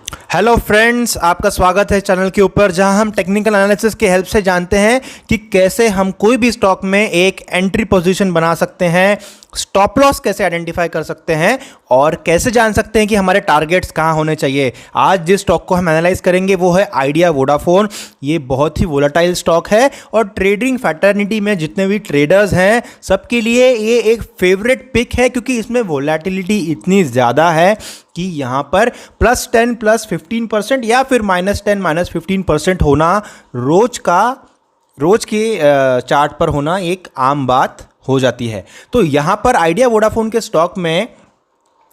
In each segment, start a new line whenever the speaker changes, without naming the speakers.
Hello friends, आपका स्वागत है चैनल के ऊपर जहां हम टेक्निकल एनालिसिस की हेल्प से जानते हैं कि कैसे हम कोई भी स्टॉक में एक एंट्री पोजीशन बना सकते हैं, स्टॉप लॉस कैसे आइडेंटिफाई कर सकते हैं और कैसे जान सकते हैं कि हमारे टारगेट्स कहां होने चाहिए। आज जिस स्टॉक को हम एनालाइज करेंगे वो है आइडिया वोडाफोन। ये बहुत ही वोलेटाइल स्टॉक है और ट्रेडिंग फैटर्निटी में जितने भी ट्रेडर्स हैं सबके लिए ये एक फेवरेट पिक है, क्योंकि इसमें वोलेटिलिटी इतनी ज़्यादा है कि यहाँ पर +10 +15% या फिर -10 -15% होना रोज के चार्ट पर होना एक आम बात हो जाती है। तो यहाँ पर आइडिया वोडाफोन के स्टॉक में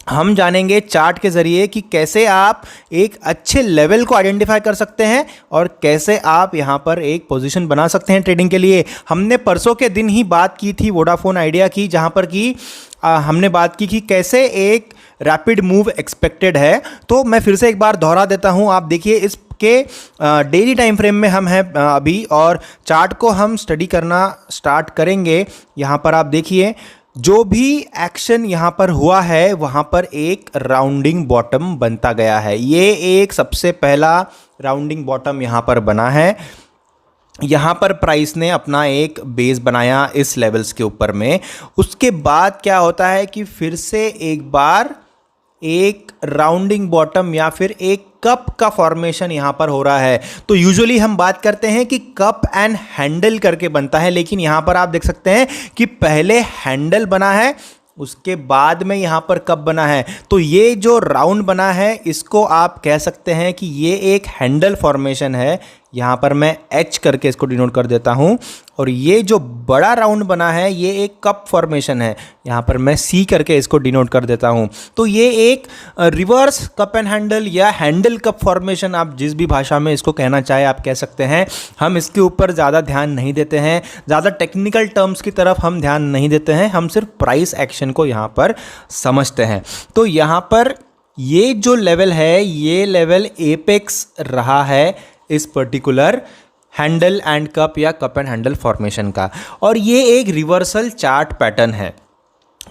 हम जानेंगे चार्ट के जरिए कि कैसे आप एक अच्छे लेवल को आइडेंटिफाई कर सकते हैं और कैसे आप यहाँ पर एक पोजीशन बना सकते हैं ट्रेडिंग के लिए। हमने परसों के दिन ही बात की थी वोडाफोन आइडिया की, जहाँ पर कि हमने बात की कि कैसे एक रैपिड मूव एक्सपेक्टेड है। तो मैं फिर से एक बार दोहरा देता हूँ। आप देखिए इसके डेली टाइम फ्रेम में हम हैं अभी और चार्ट को हम स्टडी करना स्टार्ट करेंगे। यहाँ पर आप देखिए जो भी एक्शन यहाँ पर हुआ है वहाँ पर एक राउंडिंग बॉटम बनता गया है। ये एक सबसे पहला राउंडिंग बॉटम यहाँ पर बना है। यहाँ पर प्राइस ने अपना एक बेस बनाया इस लेवल्स के ऊपर में। उसके बाद क्या होता है कि फिर से एक बार एक राउंडिंग बॉटम या फिर एक कप का फॉर्मेशन यहाँ पर हो रहा है। तो यूजुअली हम बात करते हैं कि कप एंड हैंडल करके बनता है, लेकिन यहाँ पर आप देख सकते हैं कि पहले हैंडल बना है उसके बाद में यहाँ पर कप बना है। तो ये जो राउंड बना है इसको आप कह सकते हैं कि ये एक हैंडल फॉर्मेशन है। यहाँ पर मैं H करके इसको डिनोट कर देता हूँ। और ये जो बड़ा राउंड बना है ये एक कप फॉर्मेशन है, यहाँ पर मैं C करके इसको डिनोट कर देता हूँ। तो ये एक रिवर्स कप एंड हैंडल या हैंडल कप फॉर्मेशन, आप जिस भी भाषा में इसको कहना चाहे आप कह सकते हैं। हम इसके ऊपर ज़्यादा ध्यान नहीं देते हैं, ज़्यादा टेक्निकल टर्म्स की तरफ हम ध्यान नहीं देते हैं, हम सिर्फ प्राइस एक्शन को यहाँ पर समझते हैं। तो यहाँ पर ये जो लेवल है ये लेवल एपेक्स रहा है इस पर्टिकुलर हैंडल एंड कप या कप एंड हैंडल फॉर्मेशन का, और ये एक रिवर्सल चार्ट पैटर्न है।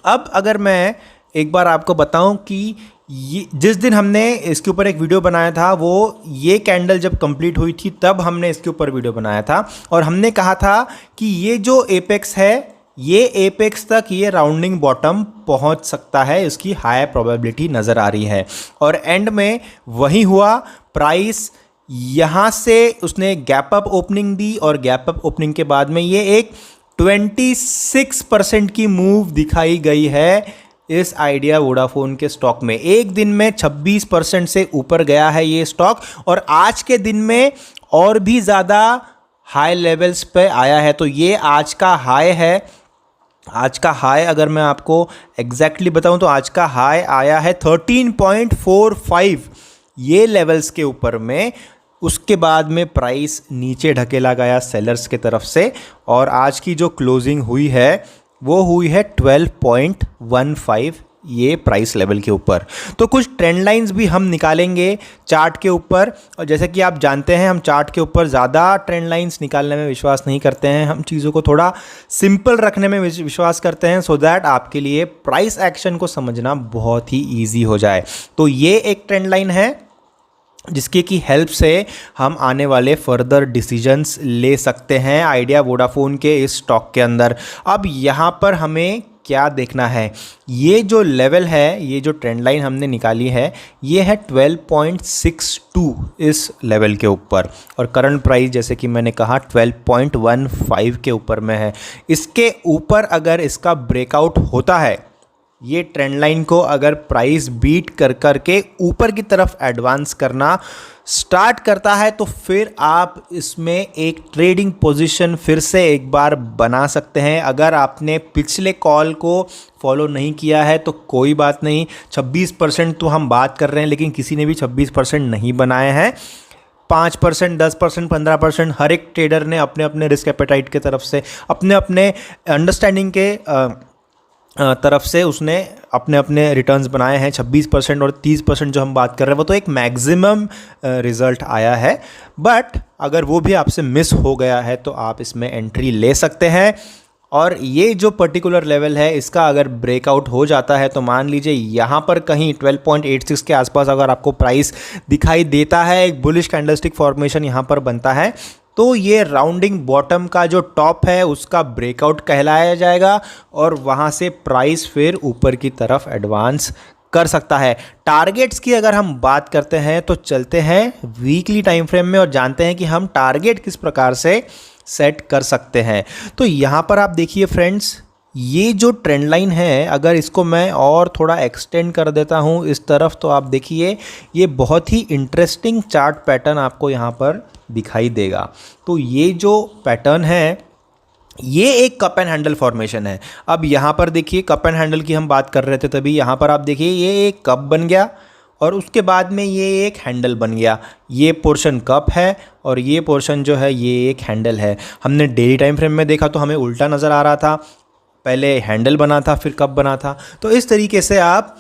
अब अगर मैं एक बार आपको बताऊं कि ये जिस दिन हमने इसके ऊपर एक वीडियो बनाया था वो ये कैंडल जब कंप्लीट हुई थी तब हमने इसके ऊपर वीडियो बनाया था और हमने कहा था कि ये जो एपेक्स है ये एपेक्स तक ये राउंडिंग बॉटम पहुंच सकता है, इसकी हाई प्रोबेबिलिटी नज़र आ रही है। और एंड में वही हुआ। प्राइस यहाँ से उसने गैप अप ओपनिंग दी और गैप अप ओपनिंग के बाद में ये एक 26% की मूव दिखाई गई है इस आइडिया वोडाफोन के स्टॉक में। एक दिन में 26% से ऊपर गया है ये स्टॉक और आज के दिन में और भी ज़्यादा हाई लेवल्स पे आया है। तो ये आज का हाई है। आज का हाई अगर मैं आपको एग्जैक्टली बताऊं तो आज का हाई आया है 13.45 ये लेवल्स के ऊपर में। उसके बाद में प्राइस नीचे ढकेला गया सेलर्स के तरफ से और आज की जो क्लोजिंग हुई है वो हुई है 12.15 ये प्राइस लेवल के ऊपर। तो कुछ ट्रेंड लाइंस भी हम निकालेंगे चार्ट के ऊपर, और जैसे कि आप जानते हैं हम चार्ट के ऊपर ज़्यादा ट्रेंड लाइंस निकालने में विश्वास नहीं करते हैं, हम चीज़ों को थोड़ा सिंपल रखने में विश्वास करते हैं सो दैट आपके लिए प्राइस एक्शन को समझना बहुत ही ईजी हो जाए। तो ये एक ट्रेंड लाइन है जिसके की हेल्प से हम आने वाले फर्दर डिसीजंस ले सकते हैं आइडिया वोडाफोन के इस स्टॉक के अंदर। अब यहाँ पर हमें क्या देखना है, ये जो लेवल है, ये जो ट्रेंड लाइन हमने निकाली है ये है 12.62 इस लेवल के ऊपर और करंट प्राइस जैसे कि मैंने कहा 12.15 के ऊपर में है। इसके ऊपर अगर इसका ब्रेकआउट होता है, ये ट्रेंड लाइन को अगर प्राइस बीट कर करके ऊपर की तरफ एडवांस करना स्टार्ट करता है तो फिर आप इसमें एक ट्रेडिंग पोजीशन फिर से एक बार बना सकते हैं। अगर आपने पिछले कॉल को फॉलो नहीं किया है तो कोई बात नहीं, 26% तो हम बात कर रहे हैं लेकिन किसी ने भी 26% नहीं बनाए हैं। 5%, 10%, 15% हर एक ट्रेडर ने अपने अपने रिस्क एपेटाइट के तरफ से, अपने अपने अंडरस्टैंडिंग के तरफ से उसने अपने अपने रिटर्न्स बनाए हैं। 26% और 30% जो हम बात कर रहे हैं वो तो एक मैक्सिमम रिजल्ट आया है, बट अगर वो भी आपसे मिस हो गया है तो आप इसमें एंट्री ले सकते हैं। और ये जो पर्टिकुलर लेवल है इसका अगर ब्रेकआउट हो जाता है तो मान लीजिए यहाँ पर कहीं 12.86 के आसपास अगर आपको प्राइस दिखाई देता है, एक बुलिश कैंडलस्टिक फॉर्मेशन यहाँ पर बनता है, तो ये राउंडिंग बॉटम का जो टॉप है उसका ब्रेकआउट कहलाया जाएगा और वहाँ से प्राइस फिर ऊपर की तरफ एडवांस कर सकता है। टारगेट्स की अगर हम बात करते हैं तो चलते हैं वीकली टाइम फ्रेम में और जानते हैं कि हम टारगेट किस प्रकार से सेट कर सकते हैं। तो यहाँ पर आप देखिए फ्रेंड्स, ये जो ट्रेंड लाइन है अगर इसको मैं और थोड़ा एक्सटेंड कर देता हूँ इस तरफ, तो आप देखिए ये बहुत ही इंटरेस्टिंग चार्ट पैटर्न आपको यहाँ पर दिखाई देगा। तो ये जो पैटर्न है ये एक कप एंड हैंडल फॉर्मेशन है। अब यहाँ पर देखिए कप एंड हैंडल की हम बात कर रहे थे, तभी यहाँ पर आप देखिए ये एक कप बन गया और उसके बाद में ये एक हैंडल बन गया। ये पोर्शन कप है और ये पोर्शन जो है ये एक हैंडल है। हमने डेली टाइम फ्रेम में देखा तो हमें उल्टा नज़र आ रहा था, पहले हैंडल बना था फिर कप बना था। तो इस तरीके से आप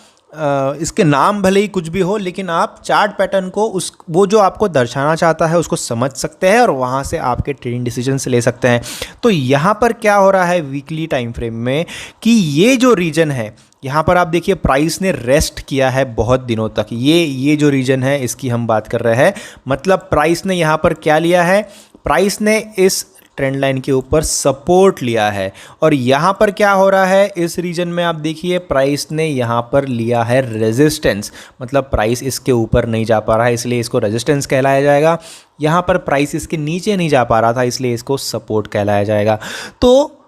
इसके नाम भले ही कुछ भी हो, लेकिन आप चार्ट पैटर्न को वो जो आपको दर्शाना चाहता है उसको समझ सकते हैं और वहाँ से आपके ट्रेडिंग डिसीजंस ले सकते हैं। तो यहाँ पर क्या हो रहा है वीकली टाइम फ्रेम में कि ये जो रीजन है यहाँ पर आप देखिए प्राइस ने रेस्ट किया है बहुत दिनों तक। ये जो रीजन है इसकी हम बात कर रहे हैं, मतलब प्राइस ने यहाँ पर क्या लिया है, प्राइस ने इस ट्रेंड लाइन के ऊपर सपोर्ट लिया है और यहाँ पर क्या हो रहा है इस रीजन में आप देखिए प्राइस ने यहाँ पर लिया है रेजिस्टेंस, मतलब प्राइस इसके ऊपर नहीं जा पा रहा है इसलिए इसको रेजिस्टेंस कहलाया जाएगा। यहाँ पर प्राइस इसके नीचे नहीं जा पा रहा था इसलिए इसको सपोर्ट कहलाया जाएगा। तो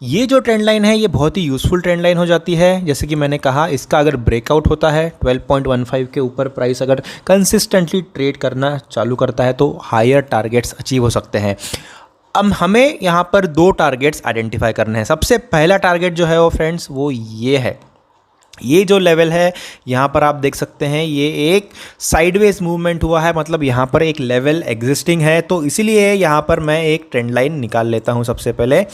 ये जो ट्रेंड लाइन है ये बहुत ही यूज़फुल ट्रेंड लाइन हो जाती है। जैसे कि मैंने कहा इसका अगर ब्रेकआउट होता है 12.15 के ऊपर प्राइस अगर कंसिस्टेंटली ट्रेड करना चालू करता है तो हायर टारगेट्स अचीव हो सकते हैं। अब हमें यहाँ पर दो टारगेट्स आइडेंटिफाई करने हैं। सबसे पहला टारगेट जो है वो फ्रेंड्स वो ये है, ये जो लेवल है यहाँ पर आप देख सकते हैं ये एक साइडवेज मूवमेंट हुआ है, मतलब यहाँ पर एक लेवल एग्जिस्टिंग है। तो इसीलिए यहाँ पर मैं एक ट्रेंड लाइन निकाल लेता हूँ सबसे पहले।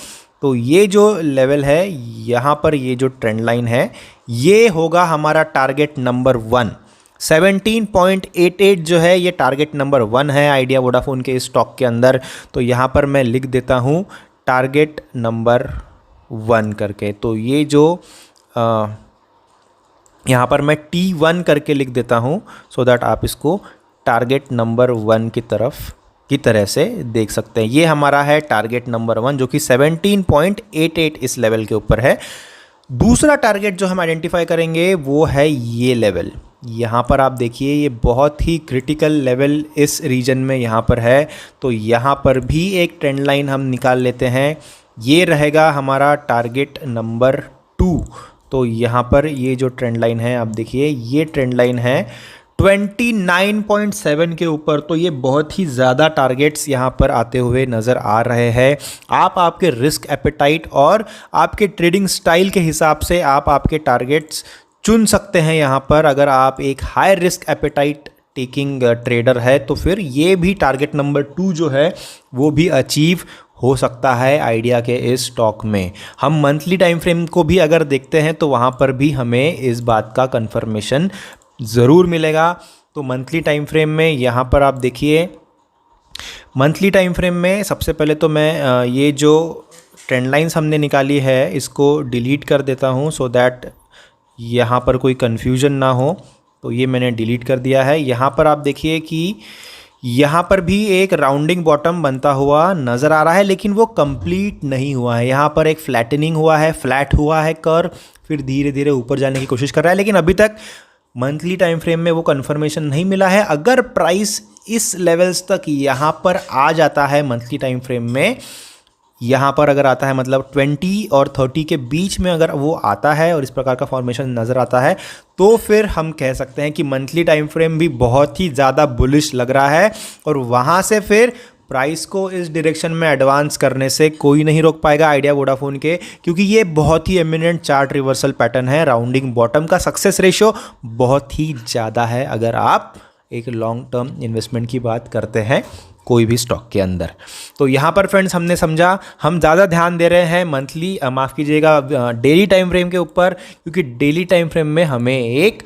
तो ये जो लेवल है यहाँ पर ये जो ट्रेंड लाइन है ये होगा हमारा टारगेट नंबर 1। 17.88 जो है ये टारगेट नंबर 1 है आइडिया वोडाफोन के स्टॉक के अंदर। तो यहाँ पर मैं लिख देता हूँ टारगेट नंबर 1 करके। तो ये जो यहाँ पर मैं T1 करके लिख देता हूँ सो दैट आप इसको टारगेट नंबर 1 की तरह से देख सकते हैं। ये हमारा है टारगेट नंबर 1 जो कि 17.88 इस लेवल के ऊपर है। दूसरा टारगेट जो हम आइडेंटिफाई करेंगे वो है ये लेवल। यहाँ पर आप देखिए ये बहुत ही क्रिटिकल लेवल इस रीजन में यहाँ पर है। तो यहाँ पर भी एक ट्रेंड लाइन हम निकाल लेते हैं, ये रहेगा हमारा टारगेट नंबर 2। तो यहाँ पर ये जो ट्रेंड लाइन है आप देखिए ये ट्रेंड लाइन है 29.7 के ऊपर। तो ये बहुत ही ज़्यादा टारगेट्स यहाँ पर आते हुए नज़र आ रहे हैं। आप आपके रिस्क एपेटाइट और आपके ट्रेडिंग स्टाइल के हिसाब से आप आपके टारगेट्स चुन सकते हैं। यहाँ पर अगर आप एक high risk appetite taking trader है तो फिर ये भी टारगेट नंबर 2 जो है वो भी अचीव हो सकता है आइडिया के इस स्टॉक में। हम मंथली टाइम फ्रेम को भी अगर देखते हैं तो वहाँ पर भी हमें इस बात का कंफर्मेशन ज़रूर मिलेगा। तो मंथली टाइम फ्रेम में यहाँ पर आप देखिए मंथली टाइम फ्रेम में सबसे पहले तो मैं ये जो ट्रेंड लाइंस हमने निकाली है इसको डिलीट कर देता हूँ सो दैट यहाँ पर कोई कन्फ्यूजन ना हो। तो ये मैंने डिलीट कर दिया है। यहाँ पर आप देखिए कि यहाँ पर भी एक राउंडिंग बॉटम बनता हुआ नज़र आ रहा है लेकिन वो कंप्लीट नहीं हुआ है। यहाँ पर एक फ्लैटनिंग हुआ है, फ्लैट हुआ है कर्व, फिर धीरे धीरे ऊपर जाने की कोशिश कर रहा है लेकिन अभी तक मंथली टाइम फ्रेम में वो कंफर्मेशन नहीं मिला है। अगर प्राइस इस लेवल्स तक यहाँ पर आ जाता है मंथली टाइम फ्रेम में, यहाँ पर अगर आता है मतलब 20 और 30 के बीच में अगर वो आता है और इस प्रकार का फॉर्मेशन नज़र आता है तो फिर हम कह सकते हैं कि मंथली टाइम फ्रेम भी बहुत ही ज़्यादा बुलिश लग रहा है और वहाँ से फिर प्राइस को इस डायरेक्शन में एडवांस करने से कोई नहीं रोक पाएगा आइडिया वोडाफोन के, क्योंकि ये बहुत ही एमिनेंट चार्ट रिवर्सल पैटर्न है। राउंडिंग बॉटम का सक्सेस रेशियो बहुत ही ज़्यादा है अगर आप एक लॉन्ग टर्म इन्वेस्टमेंट की बात करते हैं कोई भी स्टॉक के अंदर। तो यहाँ पर फ्रेंड्स हमने समझा हम ज़्यादा ध्यान दे रहे हैं मंथली माफ़ कीजिएगा डेली टाइम फ्रेम के ऊपर, क्योंकि डेली टाइम फ्रेम में हमें एक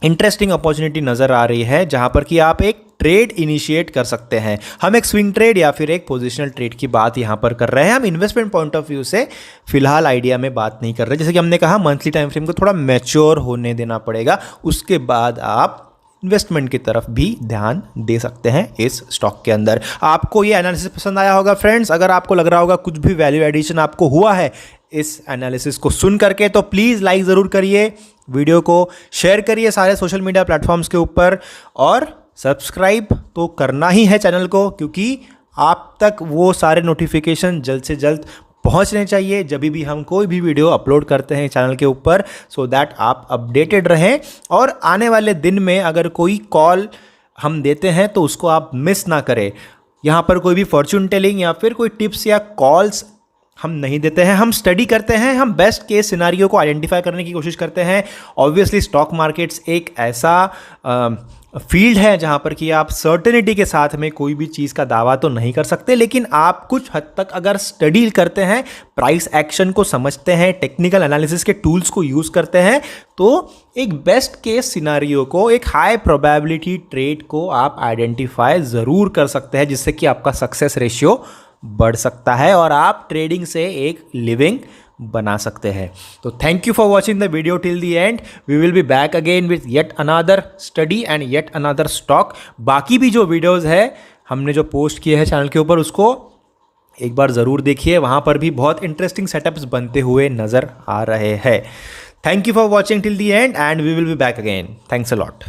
इंटरेस्टिंग अपॉर्चुनिटी नज़र आ रही है जहाँ पर कि आप एक ट्रेड इनिशिएट कर सकते हैं। हम एक स्विंग ट्रेड या फिर एक पोजिशनल ट्रेड की बात यहाँ पर कर रहे हैं। हम इन्वेस्टमेंट पॉइंट ऑफ व्यू से फिलहाल आइडिया में बात नहीं कर रहे। जैसे कि हमने कहा मंथली टाइम फ्रेम को थोड़ा मैच्योर होने देना पड़ेगा, उसके बाद आप इन्वेस्टमेंट की तरफ भी ध्यान दे सकते हैं इस स्टॉक के अंदर। आपको ये एनालिसिस पसंद आया होगा फ्रेंड्स। अगर आपको लग रहा होगा कुछ भी वैल्यू एडिशन आपको हुआ है इस एनालिसिस को सुन करके, तो प्लीज़ लाइक ज़रूर करिए, वीडियो को शेयर करिए सारे सोशल मीडिया प्लेटफॉर्म्स के ऊपर, और सब्सक्राइब तो करना ही है चैनल को, क्योंकि आप तक वो सारे नोटिफिकेशन जल्द से जल्द पहुंचने चाहिए जब भी हम कोई भी वीडियो अपलोड करते हैं चैनल के ऊपर, सो दैट आप अपडेटेड रहें। और आने वाले दिन में अगर कोई कॉल हम देते हैं तो उसको आप मिस ना करें। यहाँ पर कोई भी फॉर्चून टेलिंग या फिर कोई टिप्स या कॉल्स हम नहीं देते हैं, हम स्टडी करते हैं, हम बेस्ट केस सिनारियो को आइडेंटिफाई करने की कोशिश करते हैं। ऑब्वियसली स्टॉक मार्केट्स एक ऐसा फील्ड है जहां पर कि आप सर्टेनिटी के साथ में कोई भी चीज़ का दावा तो नहीं कर सकते, लेकिन आप कुछ हद तक अगर स्टडी करते हैं, प्राइस एक्शन को समझते हैं, टेक्निकल एनालिसिस के टूल्स को यूज़ करते हैं, तो एक बेस्ट केस सिनारियो को, एक हाई प्रोबेबिलिटी ट्रेड को आप आइडेंटिफाई ज़रूर कर सकते हैं, जिससे कि आपका सक्सेस रेशियो बढ़ सकता है और आप ट्रेडिंग से एक लिविंग बना सकते हैं। तो thank you for watching the video till the end. We will be back again with yet another study and yet another stock. बाकी भी जो वीडियोज़ है हमने जो पोस्ट किए हैं चैनल के ऊपर, उसको एक बार ज़रूर देखिए, वहाँ पर भी बहुत इंटरेस्टिंग सेटअप्स बनते हुए नज़र आ रहे हैं। Thank you for watching till the end and we will be back again. Thanks a lot.